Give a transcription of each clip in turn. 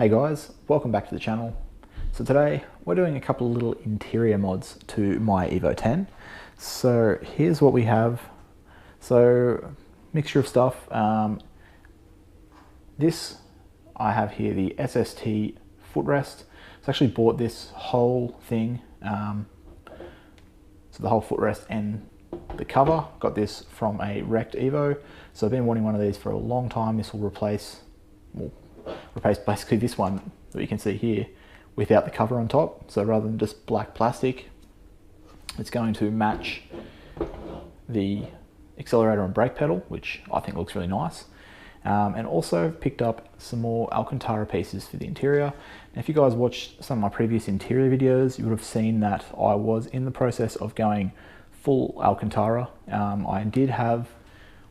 Hey guys, welcome back to the channel. So today we're doing a couple of little interior mods to my Evo 10. So here's what we have. So mixture of stuff. This I have here the SST footrest. So I actually bought this whole thing. So the whole footrest and the cover. Got this from a wrecked Evo. So I've been wanting one of these for a long time. This will replace basically this one that you can see here without the cover on top. So rather than just black plastic, it's going to match the accelerator and brake pedal, which I think looks really nice. And also picked up some more Alcantara pieces for the interior. And if you guys watched some of my previous interior videos, you would have seen that I was in the process of going full Alcantara. I did have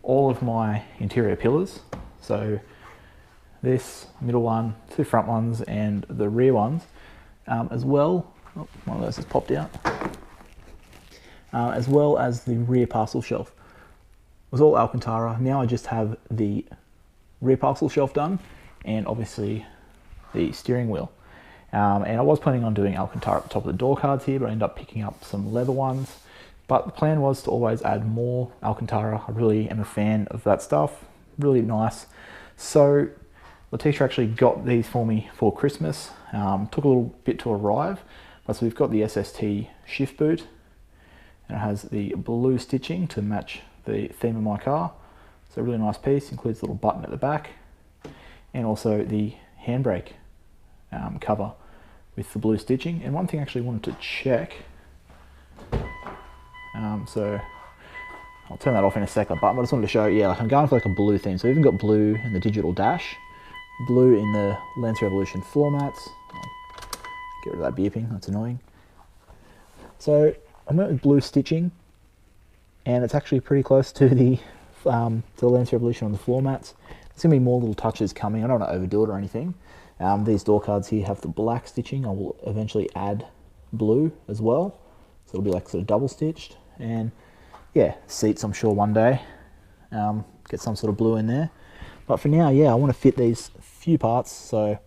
all of my interior pillars. So this middle one, two front ones, and the rear ones, as well. Oh, one of those has popped out. As well as the rear parcel shelf. It was all Alcantara. Now I just have the rear parcel shelf done, and obviously the steering wheel. And I was planning on doing Alcantara at the top of the door cards here, but I ended up picking up some leather ones. But the plan was to always add more Alcantara. I really am a fan of that stuff. Really nice. So Letisha actually got these for me for Christmas. Took a little bit to arrive, but so we've got the SST shift boot, and it has the blue stitching to match the theme of my car. So a really nice piece, includes a little button at the back, and also the handbrake cover with the blue stitching. And one thing I actually wanted to check, so I'll turn that off in a second, but I just wanted to show, yeah, like I'm going for like a blue theme. So we've even got blue in the digital dash, blue in the Lancer Evolution floor mats. I'll get rid of that beeping, that's annoying. So I went with blue stitching, and it's actually pretty close to the Lancer Evolution on the floor mats. There's going to be more little touches coming. I don't want to overdo it or anything. These door cards here have the black stitching. I will eventually add blue as well. So it'll be like sort of double stitched. And yeah, seats I'm sure one day. Get some sort of blue in there. But for now, yeah, I want to fit these few parts. So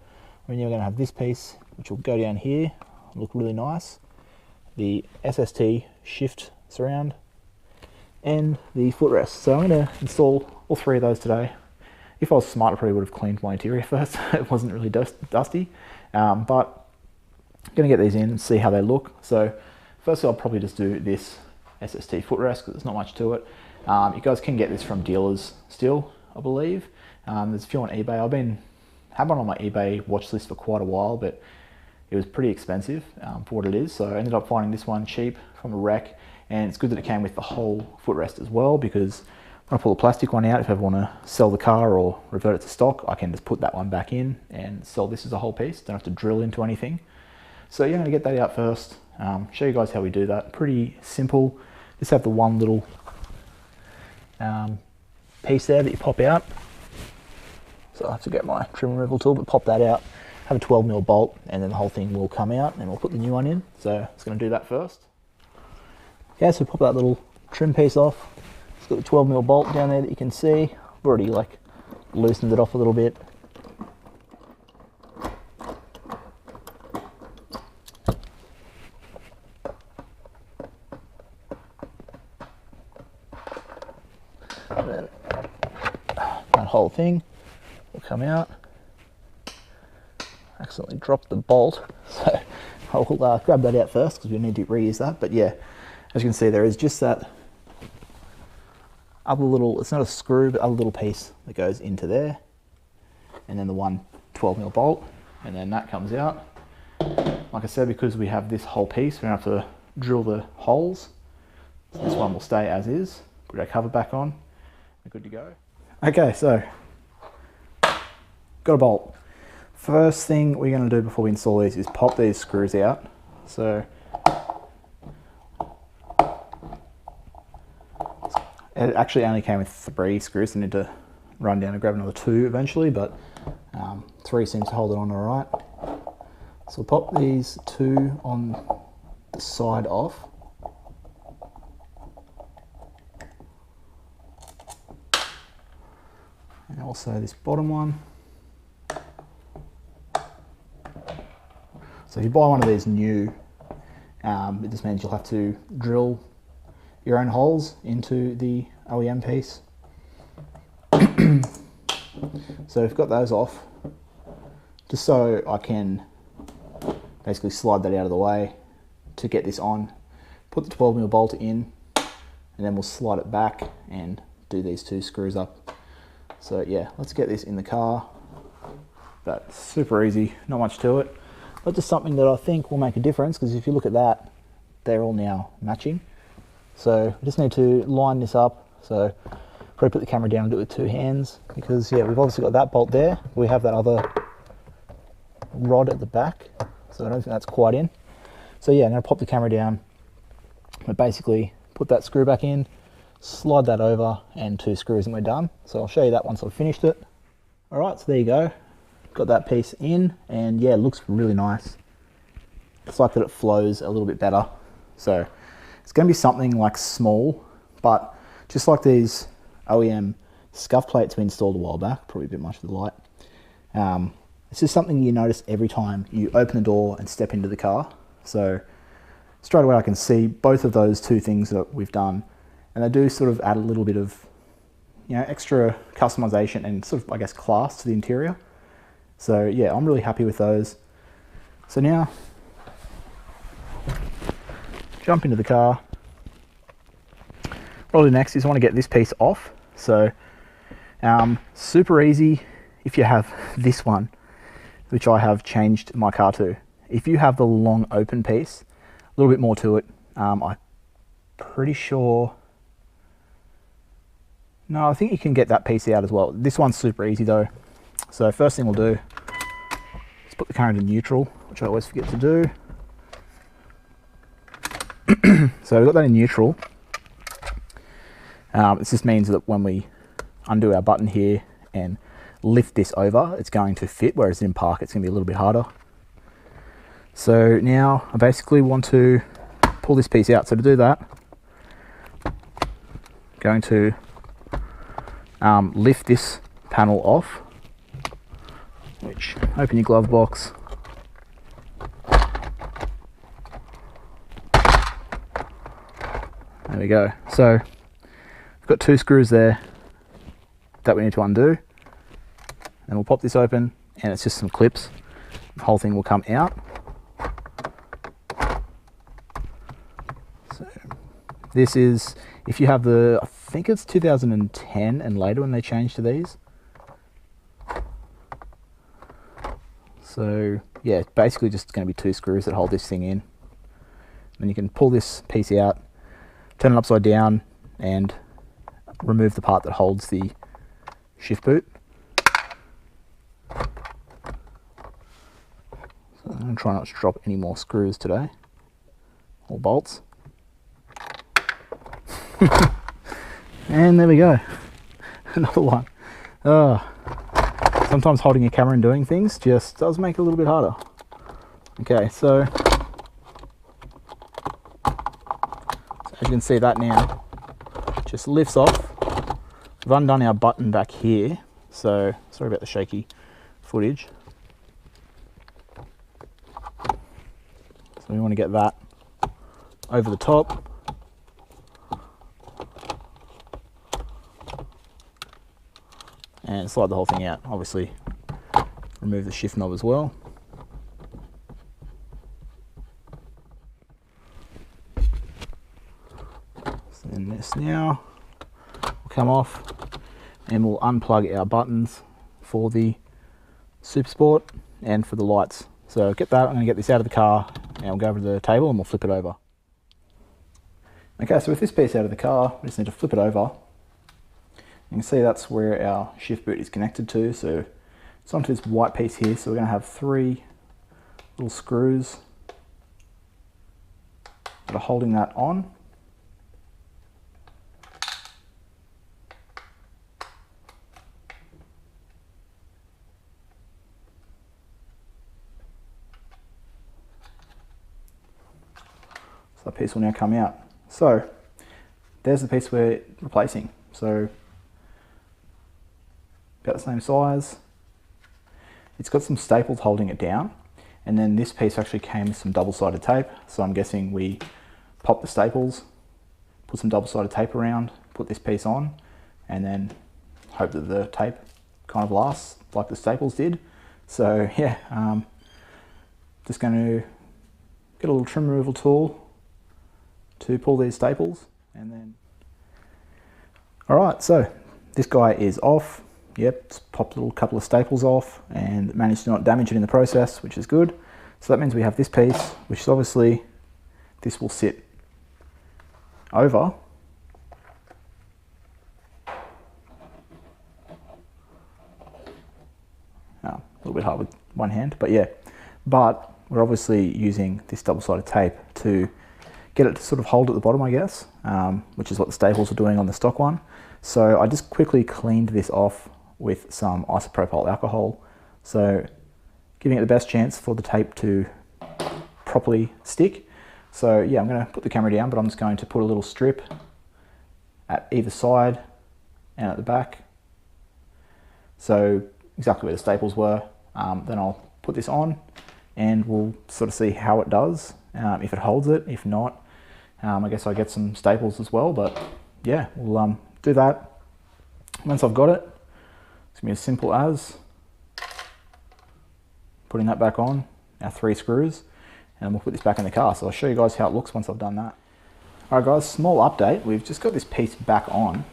we're going to have this piece, which will go down here, look really nice. The SST shift surround, and the footrest. So I'm going to install all three of those today. If I was smart, I probably would have cleaned my interior first. It wasn't really dusty, but I'm going to get these in and see how they look. So firstly, I'll probably just do this SST footrest because there's not much to it. You guys can get this from dealers still, I believe. There's a few on eBay. I've had one on my eBay watch list for quite a while, but it was pretty expensive for what it is. So I ended up finding this one cheap from a wreck, and it's good that it came with the whole footrest as well, because when I pull the plastic one out, if I ever want to sell the car or revert it to stock, I can just put that one back in and sell this as a whole piece. Don't have to drill into anything. So yeah, I'm going to get that out first. Show you guys how we do that. Pretty simple. Just have the one little piece there that you pop out. So I have to get my trim removal tool, but pop that out. Have a 12mm bolt, and then the whole thing will come out, and we'll put the new one in. So I'm just going to do that first. Okay, so pop that little trim piece off. It's got the 12mm bolt down there that you can see. I've already like loosened it off a little bit. And then that whole thing will come out. Accidentally dropped the bolt, so I'll grab that out first because we need to reuse that. But yeah, as you can see, there is just that other little, it's not a screw, but other little piece that goes into there, and then the one 12mm bolt, and then that comes out. Like I said, because we have this whole piece, we don't have to drill the holes. So this one will stay as is. Put our cover back on, we're good to go. Okay, so got a bolt. First thing we're going to do before we install these is pop these screws out. So it actually only came with 3 screws, so I need to run down and grab another 2 eventually, but 3 seems to hold it on all right. So we'll pop these 2 on the side off. And also this bottom one. So if you buy one of these new, it just means you'll have to drill your own holes into the OEM piece. So I've got those off, just so I can basically slide that out of the way to get this on, put the 12mm bolt in, and then we'll slide it back and do these 2 screws up. So yeah, let's get this in the car. That's super easy, not much to it, but just something that I think will make a difference, because if you look at that, they're all now matching. So we just need to line this up. So probably put the camera down and do it with 2 hands, because yeah, we've obviously got that bolt there. We have that other rod at the back, so I don't think that's quite in. So yeah, I'm going to pop the camera down, but basically put that screw back in, slide that over, and 2 screws and we're done. So I'll show you that once I've finished it. All right, so there you go. Got that piece in, and yeah, it looks really nice. It's like that it flows a little bit better. So it's going to be something like small, but just like these OEM scuff plates we installed a while back, probably a bit much for the light. It's just something you notice every time you open the door and step into the car. So straight away I can see both of those 2 things that we've done, and they do sort of add a little bit of, you know, extra customization and sort of, I guess, class to the interior. So yeah, I'm really happy with those. So now, jump into the car. What I'll do next is I want to get this piece off. So super easy if you have this one, which I have changed my car to. If you have the long open piece, a little bit more to it. I'm pretty sure, no, I think you can get that piece out as well. This one's super easy though. So first thing we'll do is put the car into neutral, which I always forget to do. So we've got that in neutral. This just means that when we undo our button here and lift this over, it's going to fit, whereas in park it's going to be a little bit harder. So now I basically want to pull this piece out. So to do that, I'm going to lift this panel off, which, open your glove box. There we go. So we've got 2 screws there that we need to undo, and we'll pop this open, and it's just some clips. The whole thing will come out. So this is, if you have the, I think it's 2010 and later when they changed to these. So yeah, it's basically just going to be 2 screws that hold this thing in. Then you can pull this piece out, turn it upside down, and remove the part that holds the shift boot. So I'm going to try not to drop any more screws today, or bolts. And there we go, another one. Sometimes holding a camera and doing things just does make it a little bit harder. Okay, so as you can see, that now just lifts off. We've undone our button back here, so sorry about the shaky footage. So we want to get that over the top. And slide the whole thing out. Obviously, remove the shift knob as well. So then this now will come off, and we'll unplug our buttons for the Super Sport and for the lights. So get that, I'm going to get this out of the car, and we'll go over to the table and we'll flip it over. Okay, so with this piece out of the car, we just need to flip it over. You can see that's where our shift boot is connected to, so it's onto this white piece here. So we're going to have 3 little screws that are holding that on. So that piece will now come out. So there's the piece we're replacing. So about the same size. It's got some staples holding it down, And then this piece actually came with some double-sided tape. So I'm guessing we pop the staples, put some double-sided tape around, put this piece on, and then hope that the tape kind of lasts like the staples did. So yeah, just going to get a little trim removal tool to pull these staples, and then... Alright, so this guy is off. Yep, just popped a little couple of staples off and managed to not damage it in the process, which is good. So that means we have this piece, which is obviously, this will sit over. A little bit hard with one hand, but yeah. But we're obviously using this double-sided tape to get it to sort of hold at the bottom, I guess, which is what the staples are doing on the stock one. So I just quickly cleaned this off with some isopropyl alcohol, so giving it the best chance for the tape to properly stick. So yeah, I'm going to put the camera down, but I'm just going to put a little strip at either side and at the back, so exactly where the staples were. Then I'll put this on and we'll sort of see how it does, if it holds it. If not, I guess I get some staples as well, but yeah, we'll do that. Once I've got it, it's gonna be as simple as putting that back on, our 3 screws, and we'll put this back in the car. So I'll show you guys how it looks once I've done that. Alright guys, small update. We've just got this piece back on,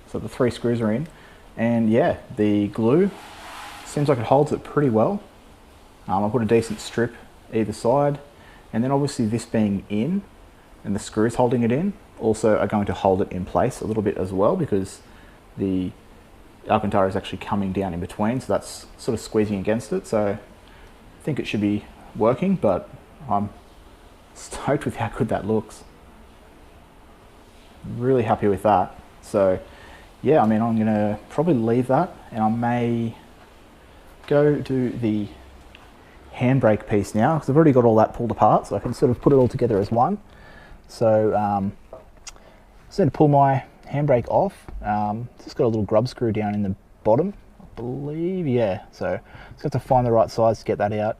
so the 3 screws are in, and yeah, the glue seems like it holds it pretty well. I put a decent strip either side, and then obviously this being in and the screws holding it in also are going to hold it in place a little bit as well, because the Alcantara is actually coming down in between, so that's sort of squeezing against it. So I think it should be working, but I'm stoked with how good that looks. Really happy with that. So yeah, I mean, I'm gonna probably leave that, and I may go do the handbrake piece now, because I've already got all that pulled apart, so I can sort of put it all together as one. So just need to pull my handbrake off. Just got a little grub screw down in the bottom, I believe, yeah. So just got to find the right size to get that out.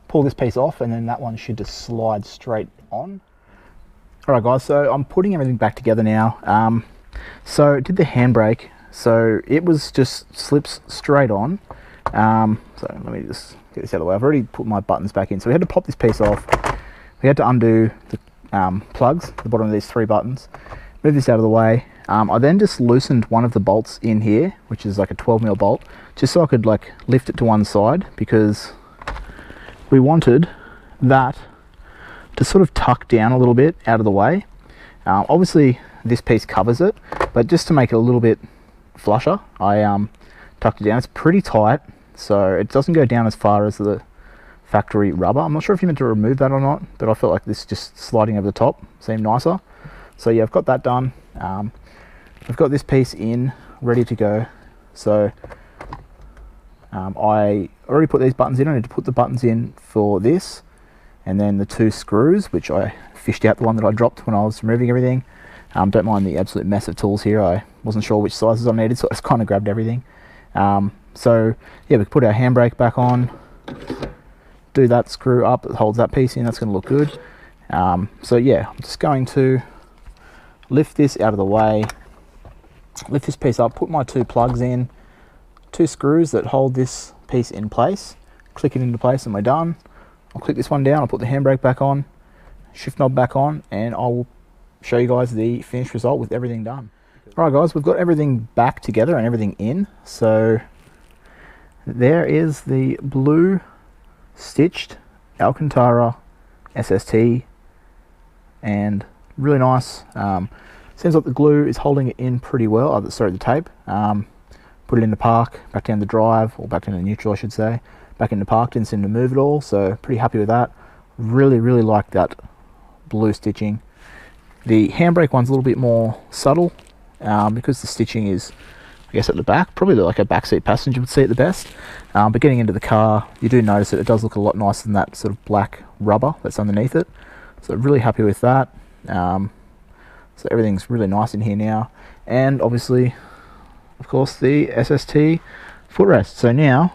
Pull this piece off, and then that one should just slide straight on. Alright guys, so I'm putting everything back together now. So did the handbrake, so it was just slips straight on. So let me just get this out of the way. I've already put my buttons back in, so we had to pop this piece off. We had to undo the plugs, the bottom of these 3 buttons, move this out of the way. I then just loosened one of the bolts in here, which is like a 12mm bolt, just so I could like lift it to one side, because we wanted that to sort of tuck down a little bit out of the way. Obviously this piece covers it, but just to make it a little bit flusher, I tucked it down. It's pretty tight, so it doesn't go down as far as the factory rubber. I'm not sure if you meant to remove that or not, but I felt like this just sliding over the top seemed nicer. So yeah, I've got that done. I've got this piece in, ready to go. So I already put these buttons in. I need to put the buttons in for this, and then the 2 screws, which I fished out the one that I dropped when I was removing everything. Don't mind the absolute mess of tools here. I wasn't sure which sizes I needed, so I just kind of grabbed everything. So yeah, we can put our handbrake back on, do that screw up that holds that piece in. That's going to look good. So yeah, I'm just going to lift this out of the way, lift this piece up, put my 2 plugs in, 2 screws that hold this piece in place, click it into place, and we're done. I'll click this one down, I'll put the handbrake back on, shift knob back on, and I'll show you guys the finished result with everything done. Alright guys, we've got everything back together and everything in. So there is the blue stitched Alcantara SST, and really nice. Seems like the glue is holding it in pretty well. Sorry, the tape. Put it in the park, back down the drive, or back down the neutral I should say, back in the park, didn't seem to move at all, so pretty happy with that. Really like that blue stitching. The handbrake one's a little bit more subtle, because the stitching is, I guess, at the back, probably like a backseat passenger would see it the best. But getting into the car, you do notice that it does look a lot nicer than that sort of black rubber that's underneath it. So really happy with that. So everything's really nice in here now. And obviously, of course, the SST footrest. So now,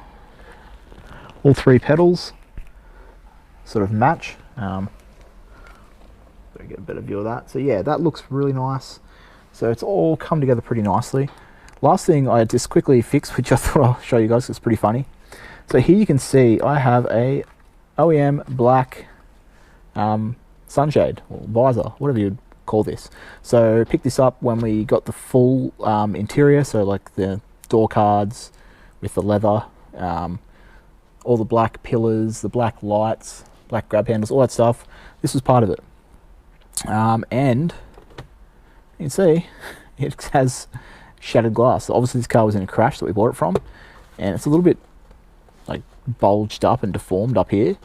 all 3 pedals sort of match. Get a better view of that. So yeah, that looks really nice. So it's all come together pretty nicely. Last thing I just quickly fixed, which I thought I'll show you guys, it's pretty funny. So here you can see I have a OEM black sunshade or visor, whatever you'd call this. So picked this up when we got the full interior, so like the door cards with the leather, all the black pillars, the black lights, black grab handles, all that stuff. This was part of it. And you can see it has shattered glass. So obviously this car was in a crash that we bought it from, and it's a little bit like bulged up and deformed up here.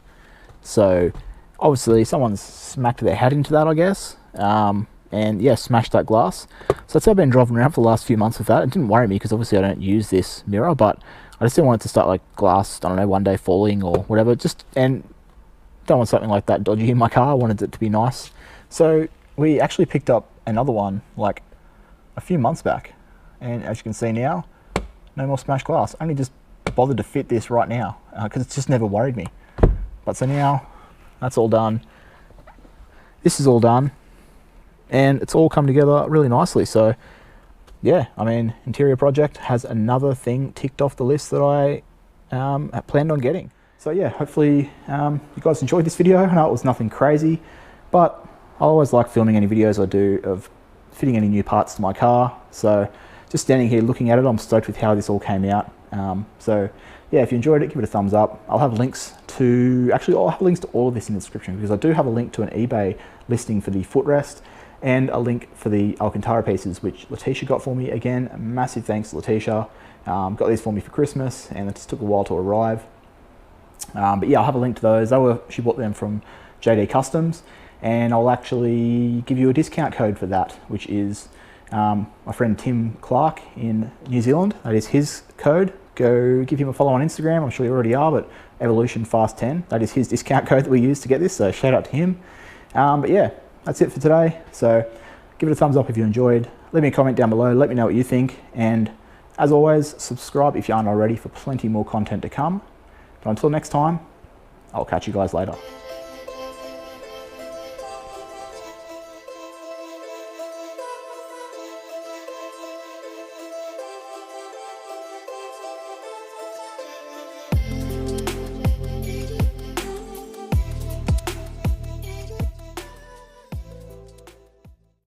So obviously someone's smacked their head into that, I guess, and yeah, smashed that glass. So that's how I've been driving around for the last few months with that. It didn't worry me because obviously I don't use this mirror, but I just didn't want it to start like glass, I don't know, one day falling or whatever. And don't want something like that dodgy in my car. I wanted it to be nice. So we actually picked up another one like a few months back, and as you can see now, no more smashed glass. I only just bothered to fit this right now because it's just never worried me. But so now that's all done. This is all done, and it's all come together really nicely. So yeah, I mean, interior project has another thing ticked off the list that I had planned on getting. So yeah, hopefully you guys enjoyed this video. I know it was nothing crazy, but I always like filming any videos I do of fitting any new parts to my car. So just standing here looking at it, I'm stoked with how this all came out. So yeah, if you enjoyed it, give it a thumbs up. I'll have links to all of this in the description, because I do have a link to an eBay listing for the footrest and a link for the Alcantara pieces, which Letisha got for me. Again, massive thanks to Letisha. Got these for me for Christmas, and it just took a while to arrive. But yeah, I'll have a link to those. She bought them from JD Customs, and I'll actually give you a discount code for that, which is my friend Tim Clark in New Zealand. That is his code. Go give him a follow on Instagram. I'm sure you already are, but EvolutionFast10. That is his discount code that we use to get this, so shout out to him. But yeah, that's it for today. So give it a thumbs up if you enjoyed. Leave me a comment down below. Let me know what you think. And as always, subscribe if you aren't already for plenty more content to come. But until next time, I'll catch you guys later.